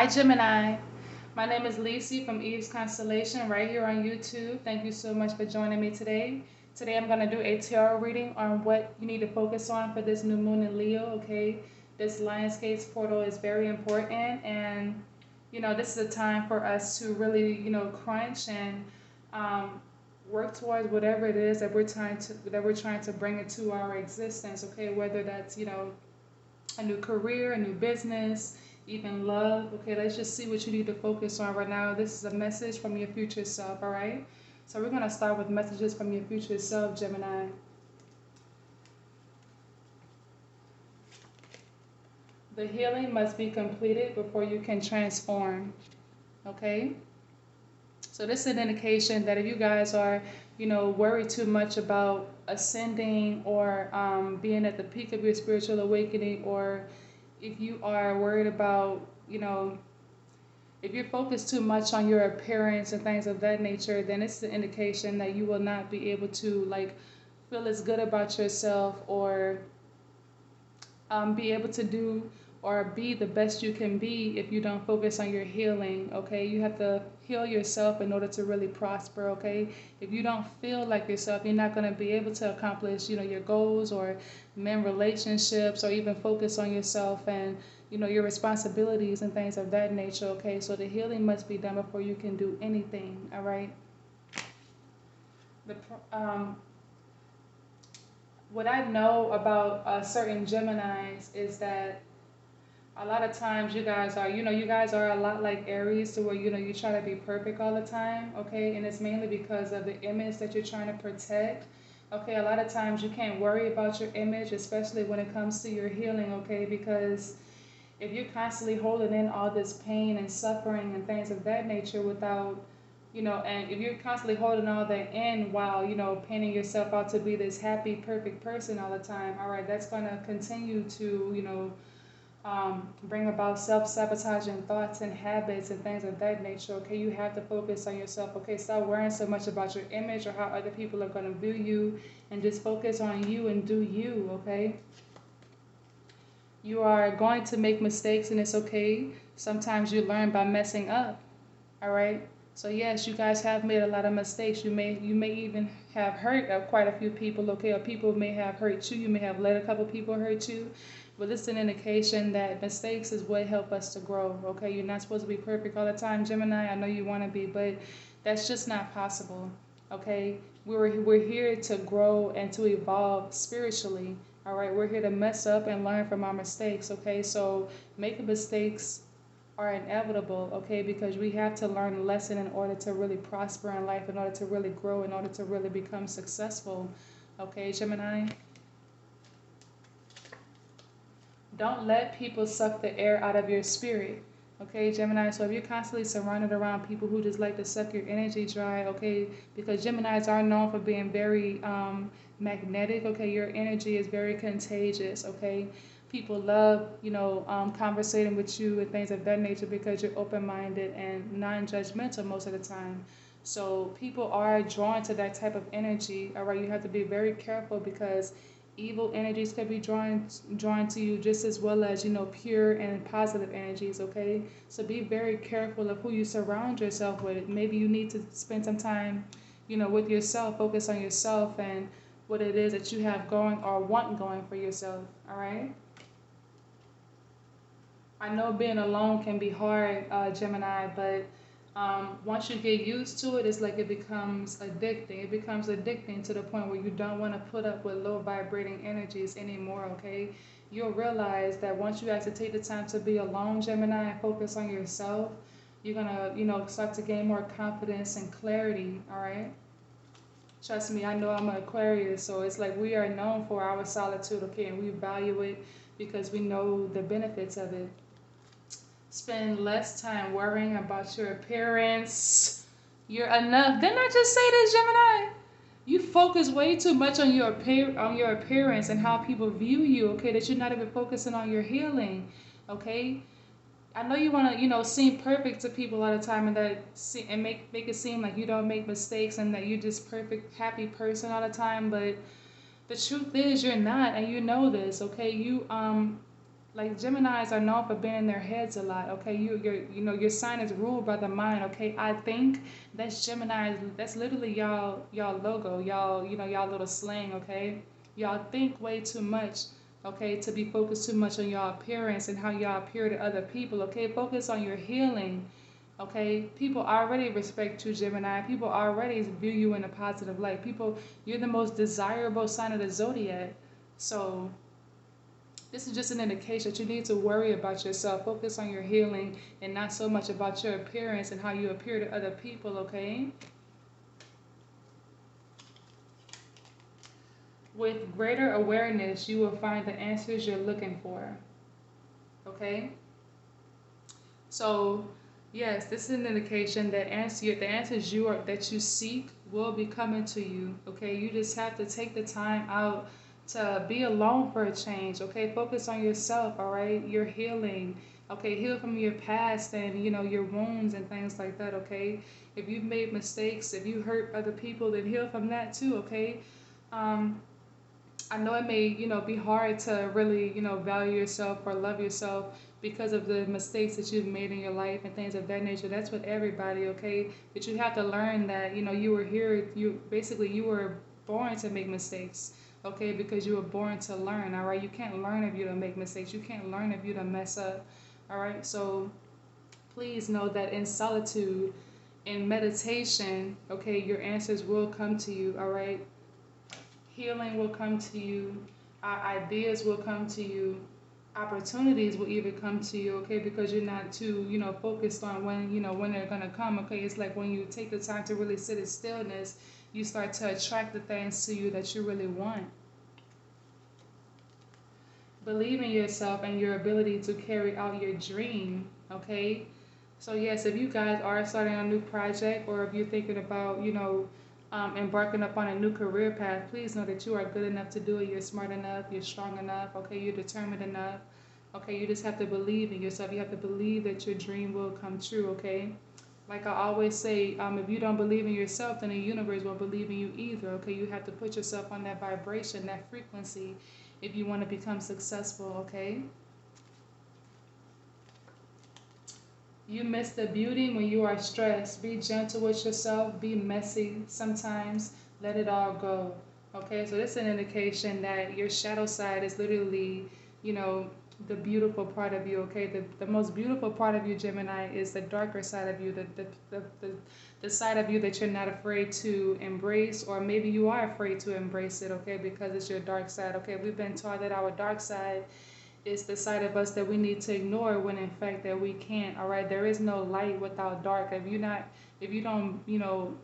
Hi Gemini, my name is Lacey from Eve's Constellation right here on YouTube. Thank you so much for joining me today. Today I'm going to do a tarot reading on what you need to focus on for this new moon in Leo, okay? This Lionsgate's portal is very important, and this is a time for us to really, crunch and um, work towards whatever it is that we're trying to bring into our existence, okay? Whether that's, a new career, a new business, even love. Okay, let's just see what you need to focus on right now. This is a message from your future self, all right? So we're going to start with messages from your future self, Gemini. The healing must be completed before you can transform, okay? So this is an indication that if you guys are, worried too much about ascending or being at the peak of your spiritual awakening, or if you are worried about, if you're focused too much on your appearance and things of that nature, then it's the indication that you will not be able to feel as good about yourself, or be able to do or be the best you can be if you don't focus on your healing. Okay, you have to heal yourself in order to really prosper. Okay, if you don't feel like yourself, you're not going to be able to accomplish your goals or mend relationships, or even focus on yourself and your responsibilities and things of that nature. Okay, so the healing must be done before you can do anything. All right. the what I know about certain Geminis is that a lot of times you guys are a lot like Aries, to where you try to be perfect all the time, okay? And it's mainly because of the image that you're trying to protect. Okay, a lot of times you can't worry about your image, especially when it comes to your healing, okay? Because if you're constantly holding in all this pain and suffering and things of that nature without, and if you're constantly holding all that in while, painting yourself out to be this happy, perfect person all the time, all right, that's going to continue to, bring about self-sabotaging thoughts and habits and things of that nature. Okay, you have to focus on yourself. Okay, stop worrying so much about your image or how other people are going to view you, and just focus on you and do you. Okay, you are going to make mistakes, and it's okay. Sometimes you learn by messing up. All right. So yes, you guys have made a lot of mistakes. You may even have hurt quite a few people, okay, or people may have hurt you. You may have let a couple people hurt you, but this is an indication that mistakes is what help us to grow. Okay, you're not supposed to be perfect all the time, Gemini. I know you want to be, but that's just not possible. Okay, we're here to grow and to evolve spiritually. All right, we're here to mess up and learn from our mistakes. Okay, so making mistakes are inevitable, okay, because we have to learn a lesson in order to really prosper in life, in order to really grow, in order to really become successful. Okay, Gemini? Don't let people suck the air out of your spirit. Okay, Gemini. So if you're constantly surrounded around people who just like to suck your energy dry, okay, because Geminis are known for being very magnetic, okay, your energy is very contagious, okay. People love, conversating with you and things of that nature because you're open minded and non judgmental most of the time. So people are drawn to that type of energy. All right, you have to be very careful because evil energies can be drawn to you just as well as pure and positive energies. Okay, so be very careful of who you surround yourself with. Maybe you need to spend some time with yourself, focus on yourself and what it is that you have going or want going for yourself. All right, I know being alone can be hard, Gemini, but once you get used to it, it's like it becomes addicting. It becomes addicting to the point where you don't want to put up with low vibrating energies anymore, okay? You'll realize that once you actually take the time to be alone, Gemini, and focus on yourself, you're going to, start to gain more confidence and clarity, all right? Trust me, I know I'm an Aquarius, so it's like we are known for our solitude, okay, and we value it because we know the benefits of it. Spend less time worrying about your appearance. You're enough. Didn't I just say this, Gemini? You focus way too much on your appearance and how people view you, okay, that you're not even focusing on your healing, okay? I know you want to, seem perfect to people all the time, and make it seem like you don't make mistakes and that you're just perfect, happy person all the time, but the truth is you're not, and you know this, okay? like Geminis are known for being in their heads a lot. Okay, your sign is ruled by the mind. Okay, I think that's Gemini. That's literally y'all logo. Y'all little slang. Okay, y'all think way too much. Okay, to be focused too much on your appearance and how y'all appear to other people. Okay, focus on your healing. Okay, people already respect you, Gemini. People already view you in a positive light. You're the most desirable sign of the zodiac. So this is just an indication that you need to worry about yourself, focus on your healing, and not so much about your appearance and how you appear to other people, okay? With greater awareness, you will find the answers you're looking for, okay? So, yes, this is an indication that the answers that you seek will be coming to you, okay? You just have to take the time out to be alone for a change, okay? Focus on yourself, all right? Your healing, okay? Heal from your past and, your wounds and things like that, okay? If you've made mistakes, if you hurt other people, then heal from that too, okay? Um, I know it may, be hard to really, value yourself or love yourself because of the mistakes that you've made in your life and things of that nature. That's with everybody, okay? But you have to learn that, you were here, you were born to make mistakes, okay? Because you were born to learn, all right? You can't learn if you don't make mistakes. You can't learn if you don't mess up, all right? So please know that in solitude, in meditation, okay, your answers will come to you, all right? Healing will come to you, ideas will come to you, opportunities will even come to you, okay, because you're not too, focused on when they're gonna come, okay. It's like when you take the time to really sit in stillness, you start to attract the things to you that you really want. Believe in yourself and your ability to carry out your dream, okay. So yes, if you guys are starting a new project, or if you're thinking about, embarking upon a new career path, please know that you are good enough to do it. You're smart enough, you're strong enough, okay, you're determined enough. Okay, you just have to believe in yourself. You have to believe that your dream will come true, okay? Like I always say, if you don't believe in yourself, then the universe won't believe in you either, okay? You have to put yourself on that vibration, that frequency, if you want to become successful, okay? You miss the beauty when you are stressed. Be gentle with yourself. Be messy sometimes. Let it all go. Okay, so this is an indication that your shadow side is literally, you know, the beautiful part of you. Okay, the most beautiful part of you, Gemini, is the darker side of you, the side of you that you're not afraid to embrace, or maybe you are afraid to embrace it. Okay, because it's your dark side. Okay, we've been taught that our dark side is the side of us that we need to ignore, when in fact that we can't. All right, there is no light without dark. If you don't,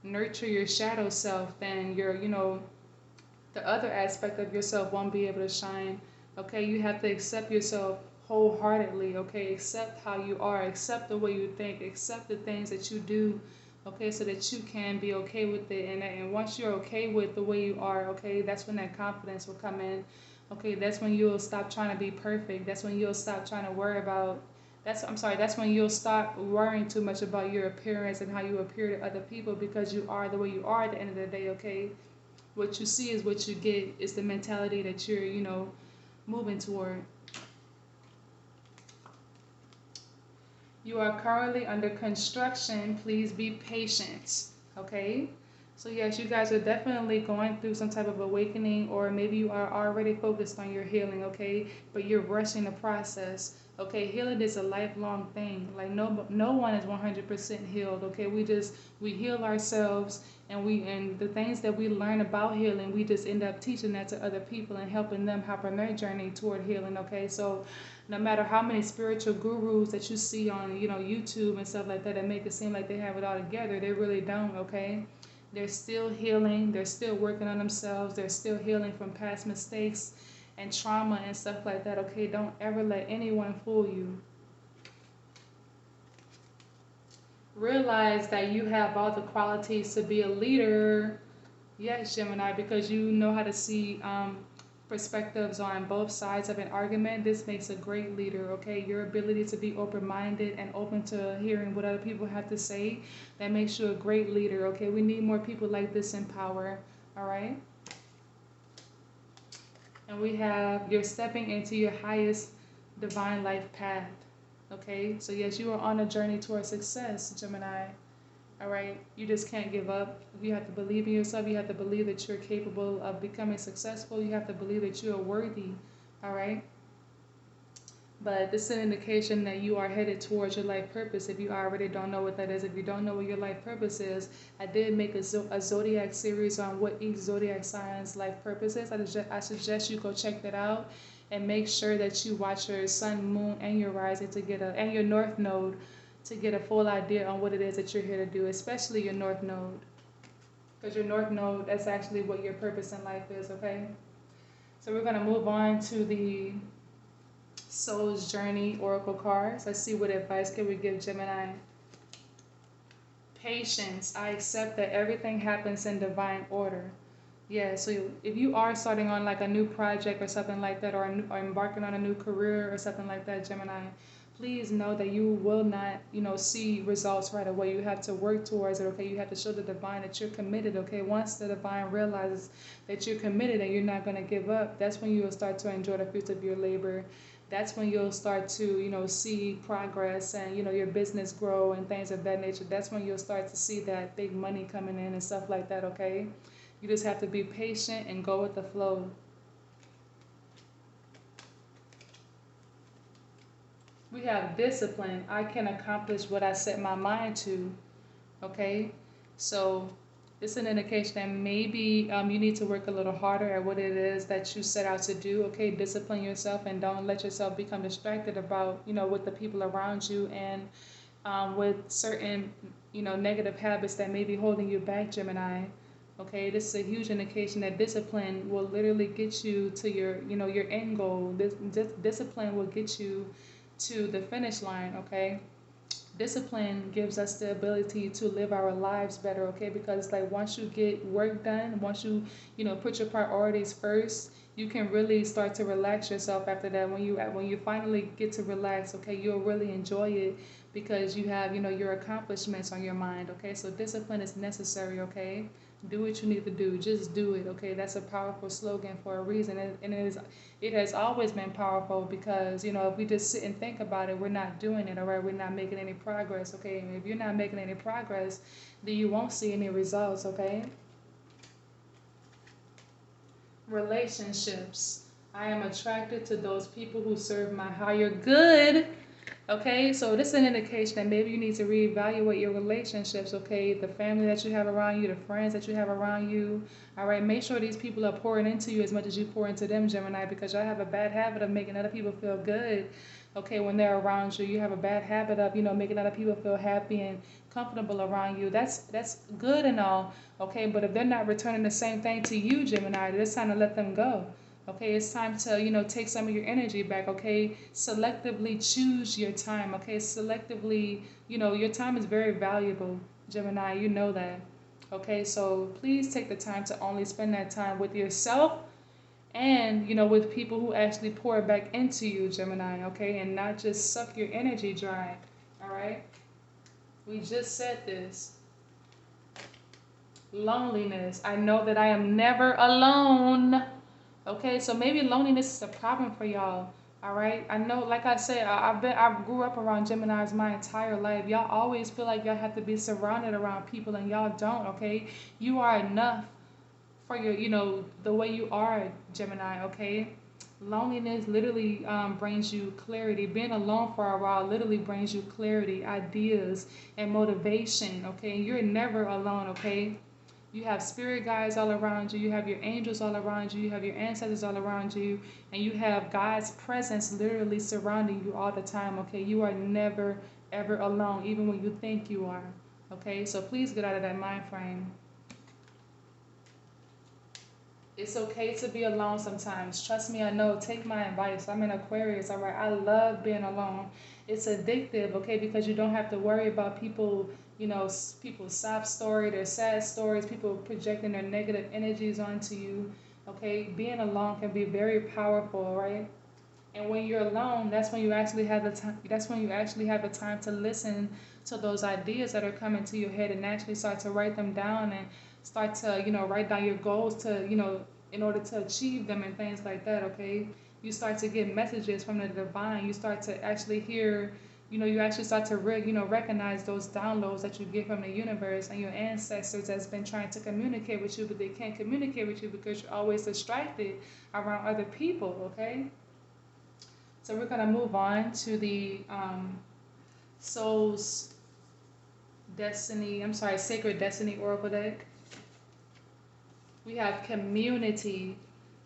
nurture your shadow self, then the other aspect of yourself won't be able to shine. Okay, you have to accept yourself wholeheartedly. Okay, accept how you are, accept the way you think, accept the things that you do. Okay, so that you can be okay with it, and once you're okay with the way you are, okay, that's when that confidence will come in. Okay, that's when you'll stop trying to be perfect. That's when you'll stop trying to worry about. That's when you'll stop worrying too much about your appearance and how you appear to other people, because you are the way you are at the end of the day. Okay, what you see is what you get. Is the mentality that you're, moving toward. You are currently under construction. Please be patient. Okay. So yes, you guys are definitely going through some type of awakening, or maybe you are already focused on your healing, okay? But you're rushing the process. Okay, healing is a lifelong thing. Like no one is 100% healed, okay? We heal ourselves, and the things that we learn about healing, we just end up teaching that to other people and helping them hop on their journey toward healing, okay? So no matter how many spiritual gurus that you see on, YouTube and stuff like that, that make it seem like they have it all together, they really don't, okay? They're still healing. They're still working on themselves. They're still healing from past mistakes and trauma and stuff like that. Okay, don't ever let anyone fool you. Realize that you have all the qualities to be a leader. Yes, Gemini, because you know how to see perspectives on both sides of an argument. This makes a great leader, okay? Your ability to be open-minded and open to hearing what other people have to say, that makes you a great leader, okay? We need more people like this in power, all right? And we have, you're stepping into your highest divine life path. Okay, so yes, you are on a journey towards success, Gemini. All right, you just can't give up. You have to believe in yourself. You have to believe that you're capable of becoming successful. You have to believe that you are worthy. All right, but this is an indication that you are headed towards your life purpose. If you already don't know what that is, if you don't know what your life purpose is, I did make a zodiac series on what each zodiac sign's life purpose is. I suggest you go check that out, and make sure that you watch your sun, moon, and your rising to get and your north node to get a full idea on what it is that you're here to do, especially your north node, because your north node, that's actually what your purpose in life is. Okay, so we're going to move on to the Soul's Journey Oracle cards. Let's see what advice can we give Gemini. Patience. I accept that everything happens in divine order. Yeah, so if you are starting on like a new project or something like that, or embarking on a new career or something like that, Gemini, please know that you will not, see results right away. You have to work towards it, okay? You have to show the divine that you're committed, okay? Once the divine realizes that you're committed and you're not going to give up, that's when you will start to enjoy the fruits of your labor. That's when you'll start to, see progress and, your business grow and things of that nature. That's when you'll start to see that big money coming in and stuff like that, okay? You just have to be patient and go with the flow. We have discipline. I can accomplish what I set my mind to, okay? So it's an indication that maybe you need to work a little harder at what it is that you set out to do, okay? Discipline yourself and don't let yourself become distracted about, with the people around you and with certain, negative habits that may be holding you back, Gemini. Okay, this is a huge indication that discipline will literally get you to your end goal. This discipline will get you to the finish line, okay? Discipline gives us the ability to live our lives better, okay? Because like once you get work done, once you, put your priorities first, you can really start to relax yourself after that. When you finally get to relax, okay, you'll really enjoy it because you have, your accomplishments on your mind, okay? So discipline is necessary, okay? Do what you need to do. Just do it, okay? That's a powerful slogan for a reason, and it has always been powerful because if we just sit and think about it, we're not doing it, all right? We're not making any progress, okay? And if you're not making any progress, then you won't see any results, okay? Relationships. I am attracted to those people who serve my higher good. Okay, so this is an indication that maybe you need to reevaluate your relationships, okay? The family that you have around you, the friends that you have around you. All right, make sure these people are pouring into you as much as you pour into them, Gemini, because y'all have a bad habit of making other people feel good, okay, when they're around you. You have a bad habit of, making other people feel happy and comfortable around you. That's good and all, okay? But if they're not returning the same thing to you, Gemini, it's time to let them go. Okay, it's time to, take some of your energy back, okay? Selectively choose your time, okay? Selectively, your time is very valuable, Gemini, you know that. Okay, so please take the time to only spend that time with yourself and, with people who actually pour back into you, Gemini, okay? And not just suck your energy dry, all right? We just said this. Loneliness. I know that I am never alone. Okay, so maybe loneliness is a problem for y'all. All right, I know, like I said, I grew up around Gemini's my entire life. Y'all always feel like y'all have to be surrounded around people, and y'all don't. Okay, you are enough for your, the way you are, Gemini. Okay, loneliness literally brings you clarity. Being alone for a while literally brings you clarity, ideas, and motivation. Okay, you're never alone. Okay. You have spirit guides all around you. You have your angels all around you. You have your ancestors all around you. And you have God's presence literally surrounding you all the time, okay? You are never, ever alone, even when you think you are, okay? So please get out of that mind frame. It's okay to be alone sometimes. Trust me, I know. Take my advice. I'm an Aquarius, all right? I love being alone. It's addictive, okay? Because you don't have to worry about people, people's sob story, their sad stories, people projecting their negative energies onto you, okay? Being alone can be very powerful, right? And when you're alone, that's when you actually have the time. That's when you actually have the time to listen to those ideas that are coming to your head and actually start to write them down and start to, write down your goals to, in order to achieve them and things like that. Okay, You start to get messages from the divine. You start to actually hear, you actually start to recognize those downloads that you get from the universe and your ancestors that's been trying to communicate with you, but they can't communicate with you because you're always distracted around other people. Okay, so we're gonna move on to the soul's sacred destiny oracle deck. We have community.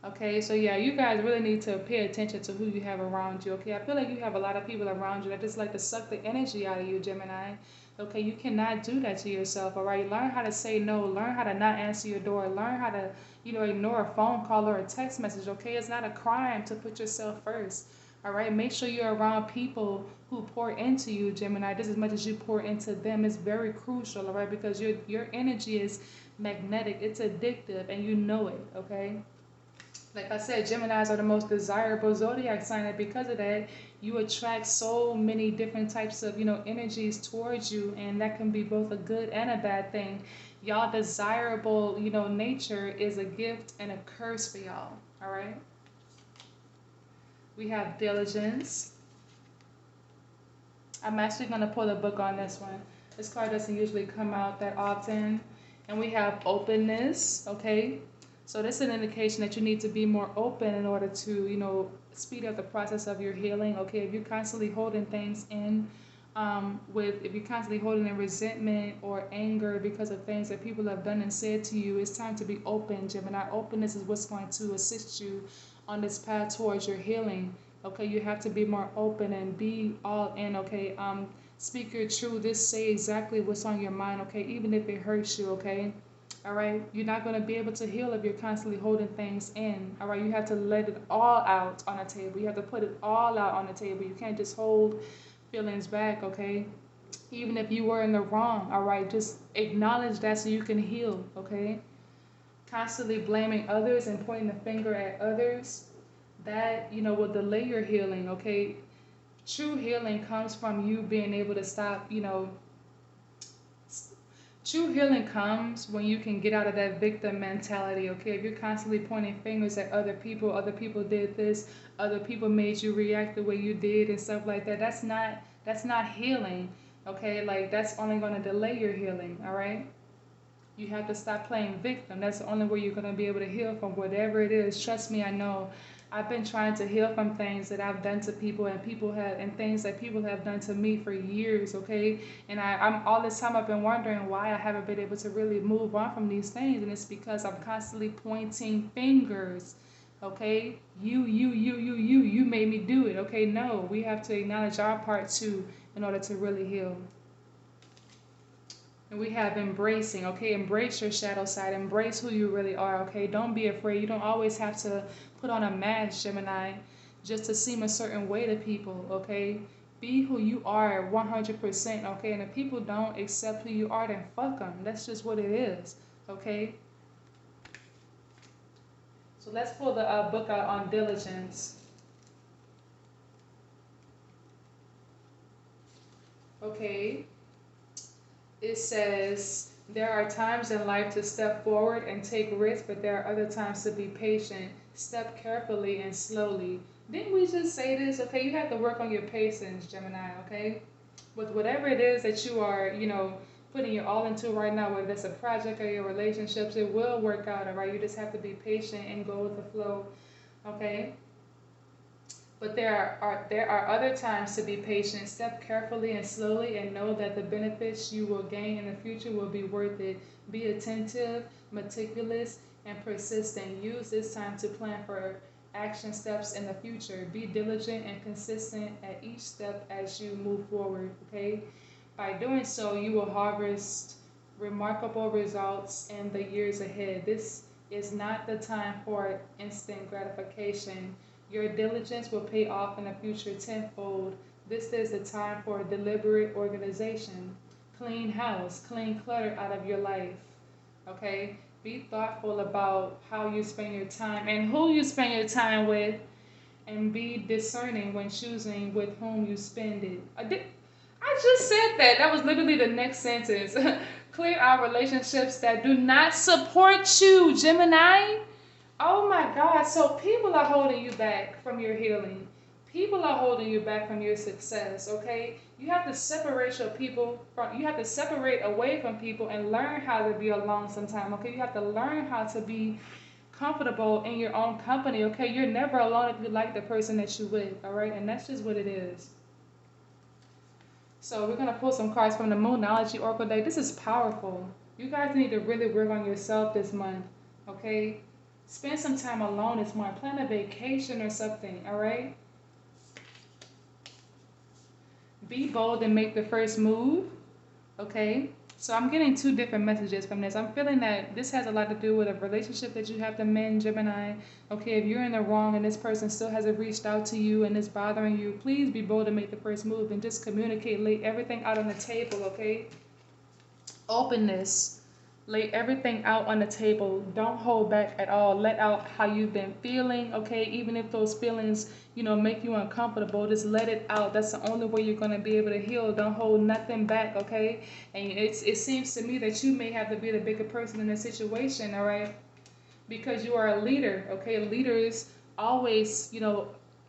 Okay, so yeah, you guys really need to pay attention to who you have around you. Okay, I feel like you have a lot of people around you that just like to suck the energy out of you, Gemini. Okay, you cannot do that to yourself. All right, learn how to say no. Learn how to not answer your door. Learn how to, ignore a phone call or a text message. Okay, it's not a crime to put yourself first. All right, make sure you're around people who pour into you, Gemini, just as much as you pour into them. It's very crucial. All right, because your energy is magnetic. It's addictive, and you know it. Okay. Like I said, Geminis are the most desirable zodiac sign, and because of that, you attract so many different types of, energies towards you, and that can be both a good and a bad thing. Y'all desirable, nature is a gift and a curse for y'all. All right. We have diligence. I'm actually gonna pull a book on this one. This card doesn't usually come out that often. And we have openness. Okay. So this is an indication that you need to be more open in order to, speed up the process of your healing. Okay, if you're constantly holding things in, if you're constantly holding in resentment or anger because of things that people have done and said to you, it's time to be open, Gemini. Openness is what's going to assist you on this path towards your healing. Okay, you have to be more open and be all in. Okay, speak your truth. Just say exactly what's on your mind. Okay, even if it hurts you. Okay. All right, you're not going to be able to heal if you're constantly holding things in. All right, you have to let it all out on the table. You have to put it all out on the table. You can't just hold feelings back. Okay, even if you were in the wrong. All right, just acknowledge that so you can heal. Okay, constantly blaming others and pointing the finger at others, that will delay your healing. Okay, true healing comes from you being able to stop. True healing comes when you can get out of that victim mentality. Okay, if you're constantly pointing fingers at other people did this, other people made you react the way you did and stuff like that. That's not healing. Okay, like that's only going to delay your healing. All right, you have to stop playing victim. That's the only way you're going to be able to heal from whatever it is. Trust me, I know. I've been trying to heal from things that I've done to people and things that people have done to me for years, okay? And I'm all this time I've been wondering why I haven't been able to really move on from these things, and it's because I'm constantly pointing fingers, okay? You made me do it, okay? No, we have to acknowledge our part too in order to really heal. And we have embracing, okay? Embrace your shadow side. Embrace who you really are, okay? Don't be afraid. You don't always have to put on a mask, Gemini, just to seem a certain way to people, okay? Be who you are 100%, okay? And if people don't accept who you are, then fuck them. That's just what it is, okay? So let's pull the book out on diligence. Okay. It says, there are times in life to step forward and take risks, but there are other times to be patient. Step carefully and slowly. Didn't we just say this? Okay, you have to work on your patience, Gemini, okay? With whatever it is that you are, putting your all into right now, whether it's a project or your relationships, it will work out, all right? You just have to be patient and go with the flow, okay? But there are other times to be patient. Step carefully and slowly and know that the benefits you will gain in the future will be worth it. Be attentive, meticulous, and persistent. Use this time to plan for action steps in the future. Be diligent and consistent at each step as you move forward, okay? By doing so, you will harvest remarkable results in the years ahead. This is not the time for instant gratification. Your diligence will pay off in the future tenfold. This is the time for deliberate organization. Clean house, clean clutter out of your life. Okay? Be thoughtful about how you spend your time and who you spend your time with, and be discerning when choosing with whom you spend it. I just said that. That was literally the next sentence. Clear out relationships that do not support you, Gemini. Oh my God. So people are holding you back from your healing. People are holding you back from your success, okay? You have to separate your people from, you have to separate away from people and learn how to be alone sometime, okay? You have to learn how to be comfortable in your own company, okay? You're never alone if you like the person that you're with, all right? And that's just what it is. So we're going to pull some cards from the Moonology Oracle deck. This is powerful. You guys need to really work on yourself this month, okay? Spend some time alone this month. Plan a vacation or something, all right? Be bold and make the first move, okay? So I'm getting two different messages from this. I'm feeling that this has a lot to do with a relationship that you have to mend, Gemini. Okay, if you're in the wrong and this person still hasn't reached out to you and it's bothering you, please be bold and make the first move and just communicate. Lay everything out on the table, okay? Openness. Lay everything out on the table. Don't hold back at all. Let out how you've been feeling, okay? Even if those feelings, make you uncomfortable, just let it out. That's the only way you're going to be able to heal. Don't hold nothing back, okay? And it seems to me that you may have to be the bigger person in the situation, all right? Because you are a leader, okay? Leaders always,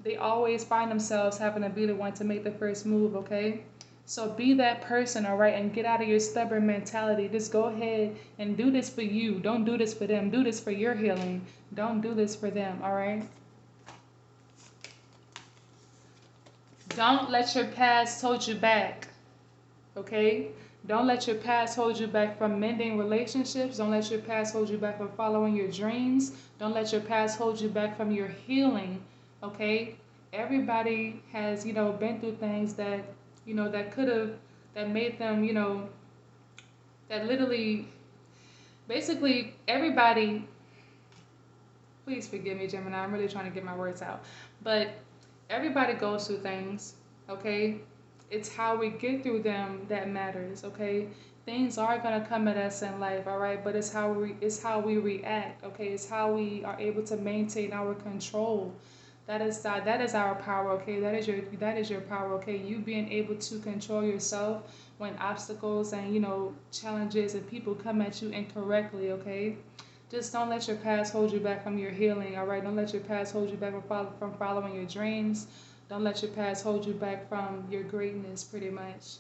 they always find themselves having to be the one to make the first move, okay? So be that person, all right, and get out of your stubborn mentality. Just go ahead and do this for you. Don't do this for them. Do this for your healing. Don't do this for them, all right? Don't let your past hold you back, okay? Don't let your past hold you back from mending relationships. Don't let your past hold you back from following your dreams. Don't let your past hold you back from your healing, okay? Everybody has, been through things that, that could have, that made them, that literally, basically everybody, please forgive me, Gemini, I'm really trying to get my words out. But everybody goes through things, okay? It's how we get through them that matters, okay? Things are gonna come at us in life, all right? But it's how we react, okay? It's how we are able to maintain our control. That is our power, okay? That is your power, okay? You being able to control yourself when obstacles and challenges and people come at you incorrectly, okay? Just don't let your past hold you back from your healing, all right? Don't let your past hold you back from following your dreams. Don't let your past hold you back from your greatness, pretty much.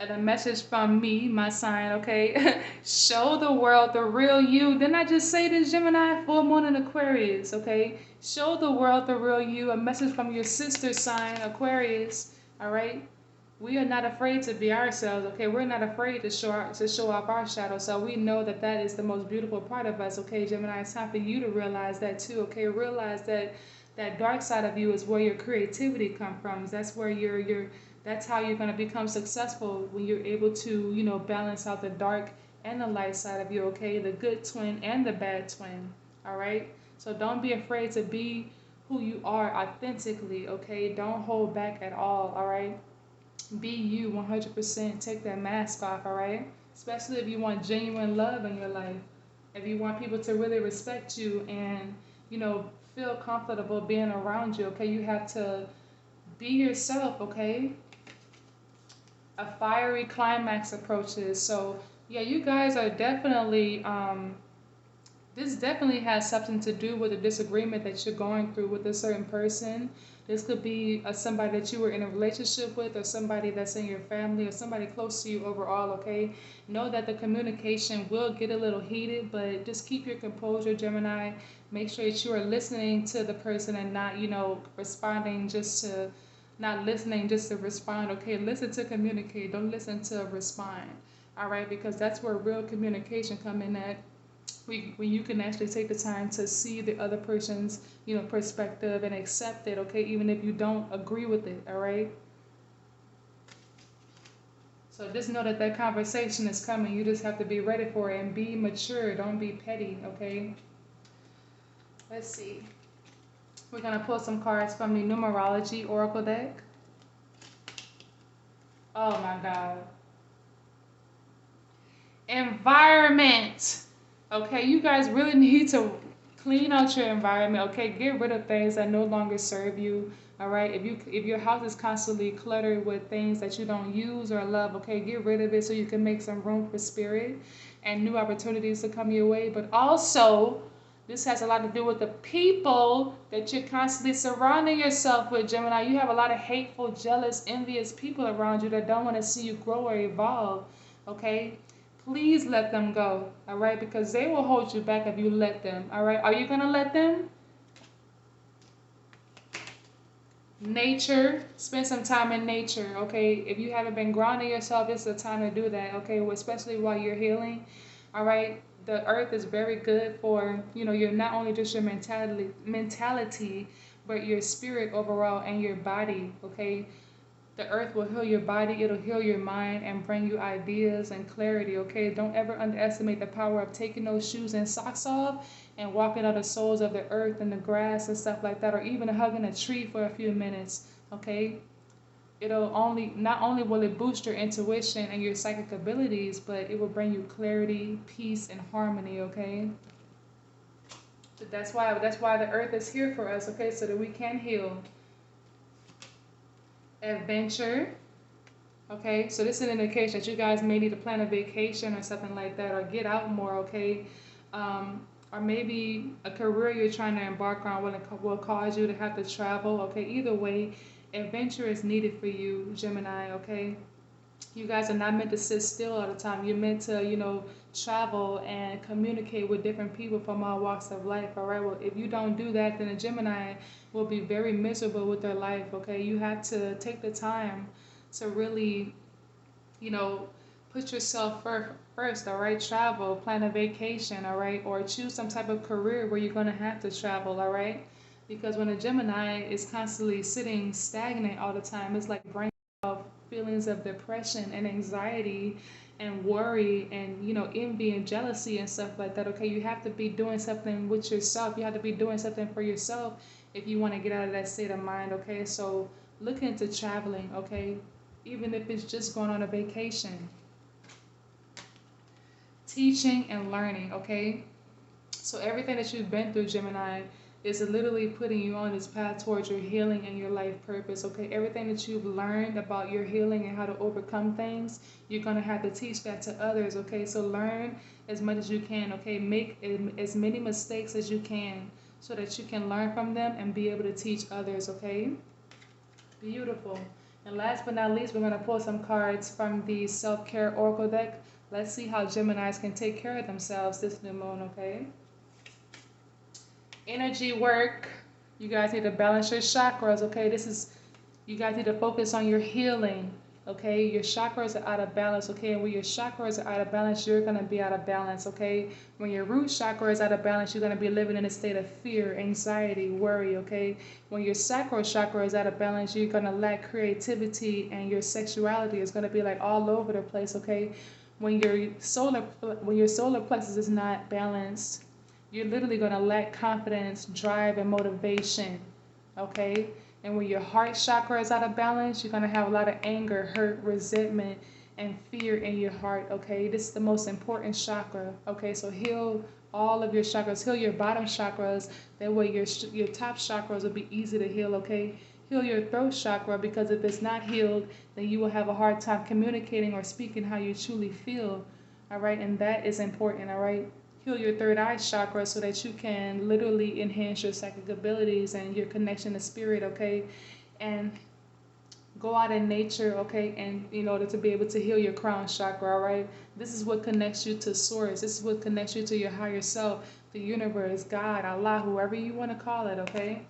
And a message from me, my sign, okay? Show the world the real you. Didn't I just say this, Gemini? Full moon in Aquarius, okay? Show the world the real you. A message from your sister sign, Aquarius, all right? We are not afraid to be ourselves, okay? We're not afraid to show off our shadow. So we know that that is the most beautiful part of us, okay, Gemini? It's time for you to realize that too, okay? Realize that that dark side of you is where your creativity comes from. That's where that's how you're going to become successful, when you're able to, balance out the dark and the light side of you, okay? The good twin and the bad twin, all right? So don't be afraid to be who you are authentically, okay? Don't hold back at all right? Be you 100%. Take that mask off, all right? Especially if you want genuine love in your life. If you want people to really respect you and, feel comfortable being around you, okay? You have to be yourself, okay? A fiery climax approaches. So, yeah, you guys are definitely, this definitely has something to do with a disagreement that you're going through with a certain person. This could be somebody that you were in a relationship with, or somebody that's in your family, or somebody close to you overall, okay? Know that the communication will get a little heated, but just keep your composure, Gemini. Make sure that you are listening to the person and not, responding just to, not listening just to respond, okay? Listen to communicate. Don't listen to respond, all right? Because that's where real communication come in at. When you can actually take the time to see the other person's perspective and accept it, okay, even if you don't agree with it, all right? So just know that that conversation is coming. You just have to be ready for it and be mature. Don't be petty, okay? Let's see. We're going to pull some cards from the Numerology Oracle deck. Oh my God. Environment. Okay, you guys really need to clean out your environment, okay? Get rid of things that no longer serve you. All right, if your house is constantly cluttered with things that you don't use or love, okay, get rid of it so you can make some room for spirit and new opportunities to come your way. But also, this has a lot to do with the people that you're constantly surrounding yourself with, Gemini. You have a lot of hateful, jealous, envious people around you that don't want to see you grow or evolve, okay? Please let them go, all right? Because they will hold you back if you let them, all right? Are you going to let them? Nature, spend some time in nature, okay? If you haven't been grounding yourself, it's the time to do that, okay? Well, especially while you're healing, all right? The earth is very good for, you're not only just your mentality, but your spirit overall and your body, okay? The earth will heal your body, it'll heal your mind and bring you ideas and clarity, okay? Don't ever underestimate the power of taking those shoes and socks off and walking on the soles of the earth and the grass and stuff like that, or even hugging a tree for a few minutes, okay? Not only will it boost your intuition and your psychic abilities, but it will bring you clarity, peace, and harmony, okay? That's why the earth is here for us, okay? So that we can heal. Adventure. Okay, so this is an indication that you guys may need to plan a vacation or something like that, or get out more, okay? Or maybe a career you're trying to embark on will cause you to have to travel, okay? Either way, adventure is needed for you, Gemini, okay? You guys are not meant to sit still all the time. You're meant to, travel and communicate with different people from all walks of life, all right? Well, if you don't do that, then a Gemini will be very miserable with their life, okay? You have to take the time to really, you know, put yourself first, all right? Travel, plan a vacation, all right? Or choose some type of career where you're going to have to travel, all right? Because when a Gemini is constantly sitting stagnant all the time, it's like bringing out feelings of depression and anxiety and worry and, envy and jealousy and stuff like that, okay? You have to be doing something with yourself. You have to be doing something for yourself if you want to get out of that state of mind, okay? So look into traveling, okay? Even if it's just going on a vacation. Teaching and learning, okay? So everything that you've been through, Gemini, is literally putting you on this path towards your healing and your life purpose, okay? Everything that you've learned about your healing and how to overcome things, you're going to have to teach that to others, okay? So learn as much as you can, okay? Make as many mistakes as you can so that you can learn from them and be able to teach others, okay? Beautiful. And last but not least, we're going to pull some cards from the Self-Care Oracle deck. Let's see how Geminis can take care of themselves this new moon, okay? Energy work. You guys need to balance your chakras, okay? You guys need to focus on your healing, okay? Your chakras are out of balance, okay? And when your chakras are out of balance, you're going to be out of balance, okay? When your root chakra is out of balance, you're going to be living in a state of fear, anxiety, worry, okay? When your sacral chakra is out of balance, you're going to lack creativity and your sexuality is going to be like all over the place, okay? When your solar plexus is not balanced, you're literally going to lack confidence, drive, and motivation, okay? And when your heart chakra is out of balance, you're going to have a lot of anger, hurt, resentment, and fear in your heart, okay? This is the most important chakra, okay? So heal all of your chakras. Heal your bottom chakras. That way your top chakras will be easy to heal, okay? Heal your throat chakra, because if it's not healed, then you will have a hard time communicating or speaking how you truly feel, all right? And that is important, all right? Heal your third eye chakra so that you can literally enhance your psychic abilities and your connection to spirit, okay? And go out in nature, okay? And in order to be able to heal your crown chakra, all right? This is what connects you to source. This is what connects you to your higher self, the universe, God, Allah, whoever you want to call it, okay?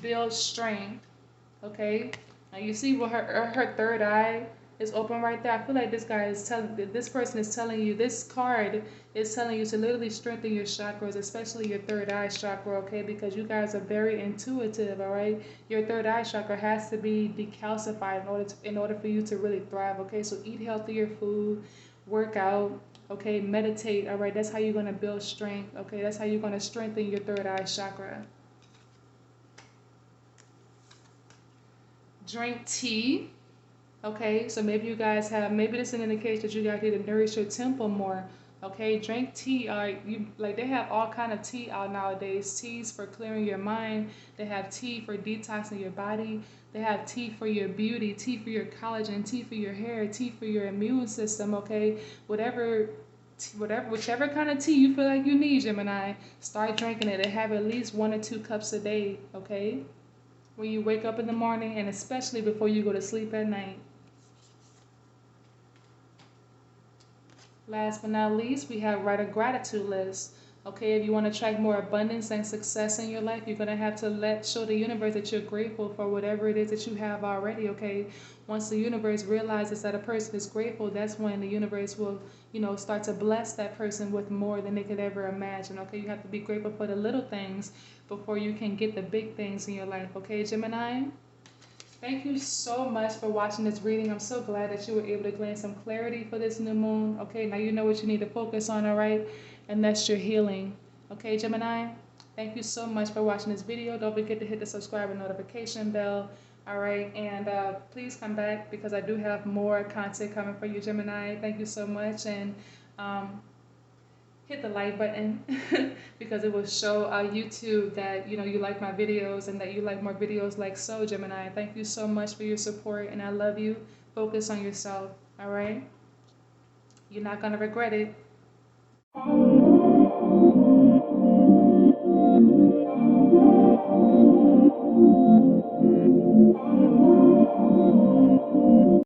Build strength, okay? Now you see what her third eye is open right there. I feel like this person is telling you, this card is telling you to literally strengthen your chakras, especially your third eye chakra, okay? Because you guys are very intuitive, all right? Your third eye chakra has to be decalcified in order for you to really thrive, okay? So eat healthier food, work out, okay? Meditate, all right? That's how you're going to build strength, okay? That's how you're going to strengthen your third eye chakra. Drink tea. Okay, so maybe this is an indication that you guys need to nourish your temple more. Okay, drink tea. You like they have all kind of tea out nowadays. Teas for clearing your mind. They have tea for detoxing your body. They have tea for your beauty, tea for your collagen, tea for your hair, tea for your immune system. Okay, whatever, whichever kind of tea you feel like you need, Gemini, start drinking it and have at least 1 or 2 cups a day. Okay, when you wake up in the morning and especially before you go to sleep at night. Last but not least, we have write a gratitude list. Okay, if you want to attract more abundance and success in your life, you're gonna have to show the universe that you're grateful for whatever it is that you have already. Okay, once the universe realizes that a person is grateful, that's when the universe will, start to bless that person with more than they could ever imagine. Okay, you have to be grateful for the little things before you can get the big things in your life. Okay, Gemini. Thank you so much for watching this reading. I'm so glad that you were able to gain some clarity for this new moon. Okay, now you know what you need to focus on, all right? And that's your healing. Okay, Gemini? Thank you so much for watching this video. Don't forget to hit the subscribe and notification bell. All right, and please come back because I do have more content coming for you, Gemini. Thank you so much. And hit the like button because it will show YouTube that you like my videos and that you like more videos like so, Gemini. Thank you so much for your support and I love you. Focus on yourself, all right? You're not gonna regret it.